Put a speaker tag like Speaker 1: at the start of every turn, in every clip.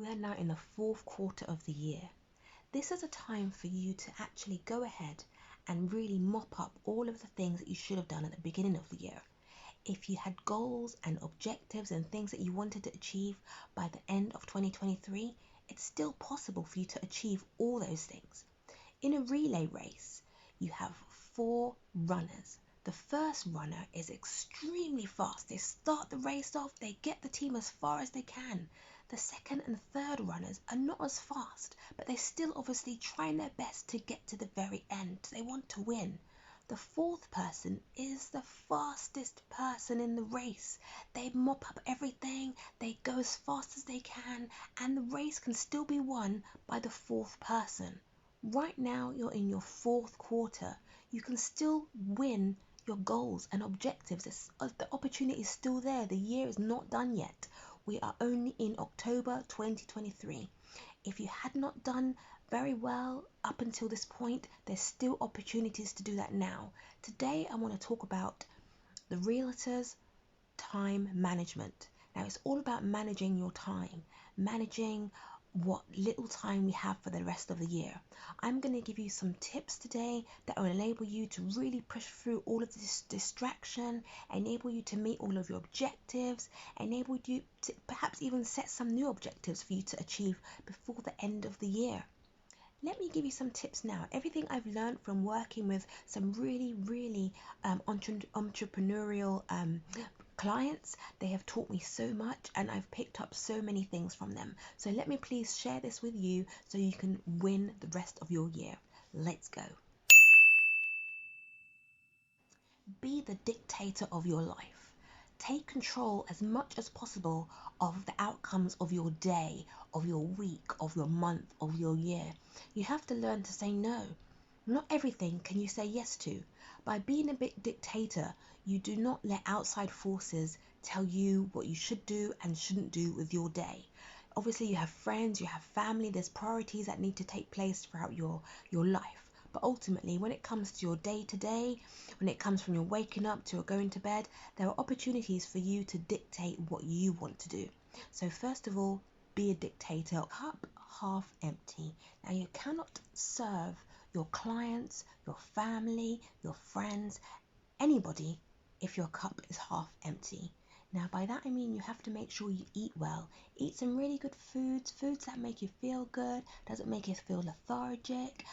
Speaker 1: We are now in the fourth quarter of the year. This is a time for you to actually go ahead and really mop up all of the things that you should have done at the beginning of the year. If you had goals and objectives and things that you wanted to achieve by the end of 2023, it's still possible for you to achieve all those things. In a relay race, you have 4 runners. The first runner is extremely fast. They start the race off, they get the team as far as they can. The second and third runners are not as fast, but they're still obviously trying their best to get to the very end. They want to win. The fourth person is the fastest person in the race. They mop up everything, they go as fast as they can, and the race can still be won by the fourth person. Right now, you're in your fourth quarter. You can still win your goals and objectives. The opportunity is still there. The year is not done yet. We are only in October 2023. If you had not done very well up until this point, there's still opportunities to do that now. Today, I want to talk about the realtor's time management. Now, it's all about managing your time, managing what little time we have for the rest of the year. I'm going to give you some tips today that will enable you to really push through all of this distraction, enable you to meet all of your objectives, enable you to perhaps even set some new objectives for you to achieve before the end of the year. Let me give you some tips now. Everything I've learned from working with some really entrepreneurial clients, they have taught me so much and I've picked up so many things from them. So let me please share this with you so you can win the rest of your year. Let's go. Be the dictator of your life. Take control as much as possible of the outcomes of your day, of your week, of your month, of your year. You have to learn to say no. Not everything can you say yes to. By being a bit dictator, you do not let outside forces tell you what you should do and shouldn't do with your day. Obviously, you have friends, you have family, there's priorities that need to take place throughout your life. But ultimately, when it comes to your day-to-day, when it comes from your waking up to your going to bed, there are opportunities for you to dictate what you want to do. So first of all, be a dictator. Cup half empty. Now, you cannot serve your clients, your family, your friends, anybody if your cup is half empty. Now, by that I mean you have to make sure you eat well. Eat some really good foods that make you feel good, doesn't make you feel lethargic.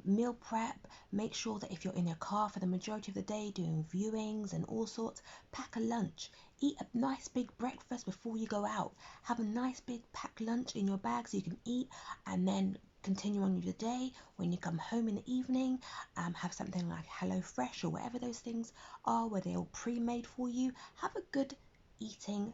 Speaker 1: Meal prep, make sure that if you're in your car for the majority of the day doing viewings and all sorts, pack a lunch. Eat a nice big breakfast before you go out. Have a nice big packed lunch in your bag so you can eat and then continue on with your day. When you come home in the evening, have something like HelloFresh or whatever those things are where they're all pre-made for you. Have a good eating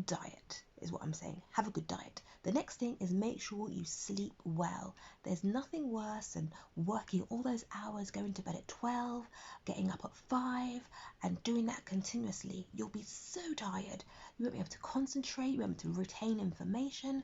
Speaker 1: diet is what I'm saying. Have a good diet. The next thing is make sure you sleep well. There's nothing worse than working all those hours, going to bed at 12, getting up at 5 and doing that continuously. You'll be so tired. You won't be able to concentrate, you won't be able to retain information.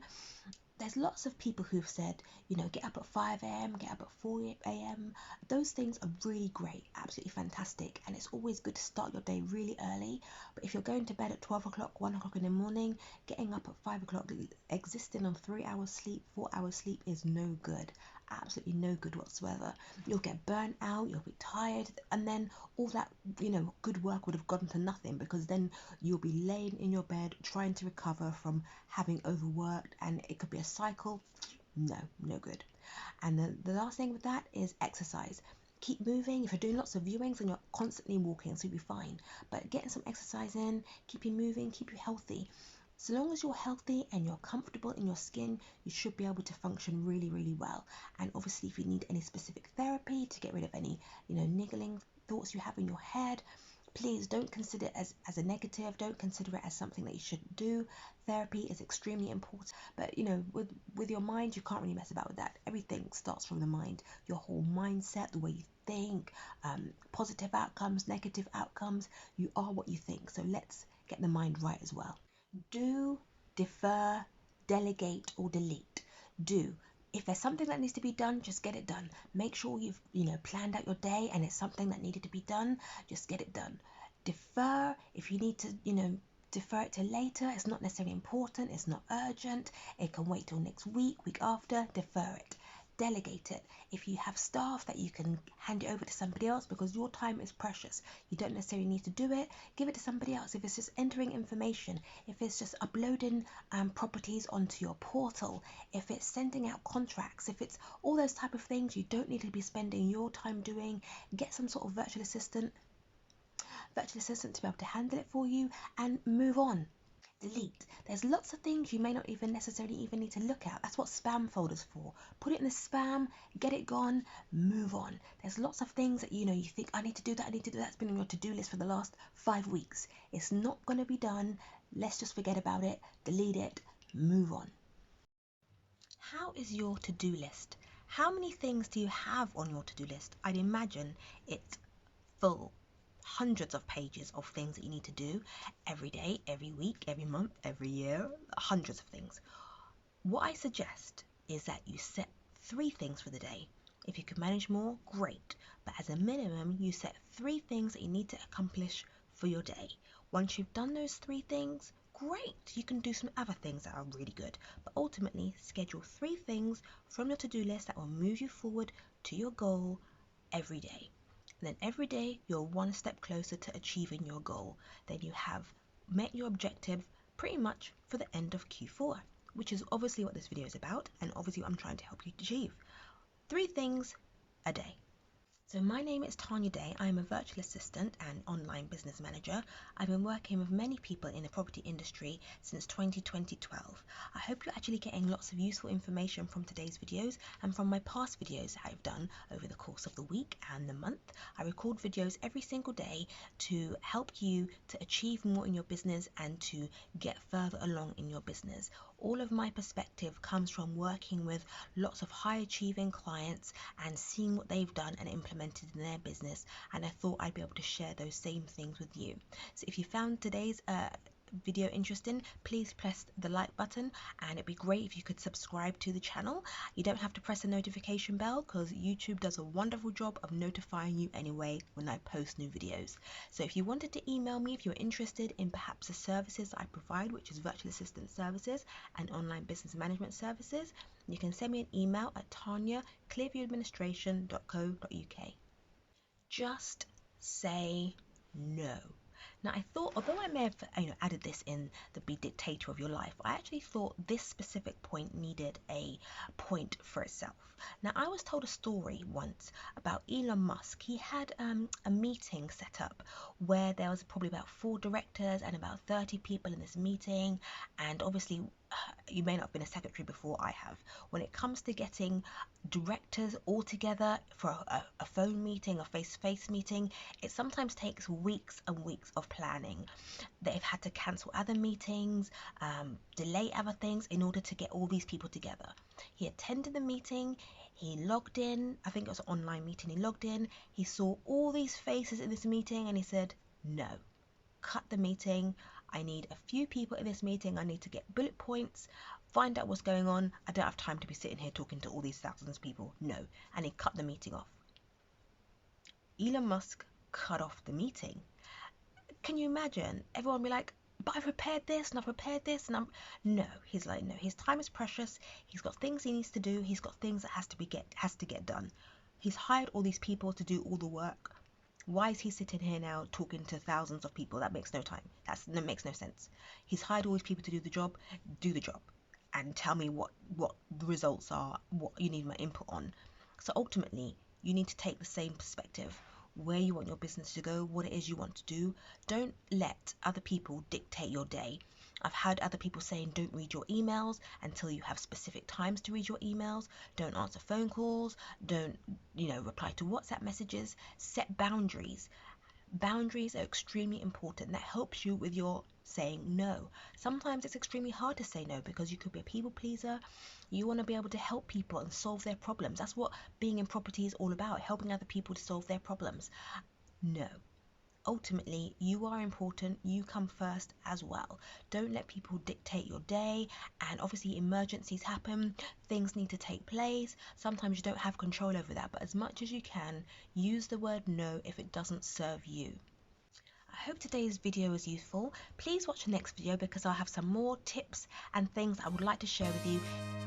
Speaker 1: There's lots of people who've said, get up at 5 a.m., get up at 4 a.m. Those things are really great, absolutely fantastic. And it's always good to start your day really early. But if you're going to bed at 12 o'clock, 1 o'clock in the morning, getting up at 5 o'clock, existing on 3 hours sleep, 4 hours sleep is no good. Absolutely no good whatsoever. You'll get burnt out, you'll be tired, and then all that, good work would have gone to nothing because then you'll be laying in your bed trying to recover from having overworked, and it could be a cycle. No good. And the last thing with that is exercise. Keep moving. If you're doing lots of viewings and you're constantly walking, so you'll be fine. But getting some exercise in, keep you moving, keep you healthy. So long as you're healthy and you're comfortable in your skin, you should be able to function really well. And obviously, if you need any specific therapy to get rid of any, niggling thoughts you have in your head, please don't consider it as a negative. Don't consider it as something that you shouldn't do. Therapy is extremely important. But, with your mind, you can't really mess about with that. Everything starts from the mind. Your whole mindset, the way you think, positive outcomes, negative outcomes. You are what you think. So let's get the mind right as well. Do, defer, delegate, or delete. Do. If there's something that needs to be done, just get it done. Make sure you've, planned out your day and it's something that needed to be done, just get it done. Defer if you need to, Defer it to later. It's not necessarily important. It's not urgent. It can wait till next week, week after. Defer it. Delegate it. If you have staff that you can hand it over to somebody else, because your time is precious, you don't necessarily need to do it. Give it to somebody else. If it's just entering information, if it's just uploading properties onto your portal, if it's sending out contracts, if it's all those type of things you don't need to be spending your time doing, get some sort of virtual assistant to be able to handle it for you, and move on. Delete. There's lots of things you may not even necessarily even need to look at. That's what spam folders for. Put it in the spam, get it gone, move on. There's lots of things that you think I need to do that, I need to do that. It's been on your to-do list for the last 5 weeks. It's not going to be done. Let's just forget about it, delete it, move on. How is your to-do list? How many things do you have on your to-do list? I'd imagine it's full, hundreds of pages of things that you need to do every day, every week, every month, every year, hundreds of things. What I suggest is that you set 3 things for the day. If you can manage more, great, but as a minimum you set 3 things that you need to accomplish for your day. Once you've done those 3 things, great, you can do some other things that are really good, but ultimately schedule 3 things from your to-do list that will move you forward to your goal every day. And then every day you're one step closer to achieving your goal. Then you have met your objective pretty much for the end of Q4, which is obviously what this video is about, and obviously what I'm trying to help you achieve. 3 things a day. So my name is Tanya Day. I'm a virtual assistant and online business manager. I've been working with many people in the property industry since 2012. I hope you're actually getting lots of useful information from today's videos and from my past videos that I've done over the course of the week and the month. I record videos every single day to help you to achieve more in your business and to get further along in your business. All of my perspective comes from working with lots of high achieving clients and seeing what they've done and implemented in their business, and I thought I'd be able to share those same things with you. So if you found today's video interesting, please press the like button, and it'd be great if you could subscribe to the channel. You don't have to press the notification bell because YouTube does a wonderful job of notifying you anyway when I post new videos. So if you wanted to email me, if you're interested in perhaps the services that I provide, which is virtual assistant services and online business management services, you can send me an email at tanya@clearviewadministration.co.uk. Just say no. Now, I thought, although I may have added this in the be dictator of your life, I actually thought this specific point needed a point for itself. Now, I was told a story once about Elon Musk. He had a meeting set up where there was probably about 4 directors and about 30 people in this meeting, and obviously you may not have been a secretary before I have. When it comes to getting directors all together for a phone meeting, a face-to-face meeting, it sometimes takes weeks and weeks of planning. They've had to cancel other meetings, delay other things in order to get all these people together. He attended the meeting, he logged in, I think it was an online meeting, he logged in, he saw all these faces in this meeting, and he said, no, cut the meeting. I need a few people in this meeting. I need to get bullet points, find out what's going on. I don't have time to be sitting here talking to all these thousands of people. No. And he cut the meeting off. Elon Musk cut off the meeting. Can you imagine? Everyone be like, but I've prepared this and I've prepared this and no. He's like, no, his time is precious. He's got things he needs to do. He's got things that has to get done. He's hired all these people to do all the work. Why is he sitting here now talking to thousands of people? That makes no time. That makes no sense. He's hired all these people to do the job, and tell me what the results are, what you need my input on. So ultimately, you need to take the same perspective, where you want your business to go, what it is you want to do. Don't let other people dictate your day. I've heard other people saying don't read your emails until you have specific times to read your emails. Don't answer phone calls. Don't, reply to WhatsApp messages. Set boundaries. Boundaries are extremely important. That helps you with your saying no. Sometimes it's extremely hard to say no because you could be a people pleaser. You want to be able to help people and solve their problems. That's what being in property is all about, helping other people to solve their problems. No. Ultimately, you are important. You come first as well. Don't let people dictate your day. And obviously emergencies happen, things need to take place. Sometimes you don't have control over that, but as much as you can, use the word no if it doesn't serve you. I hope today's video was useful. Please watch the next video because I'll have some more tips and things I would like to share with you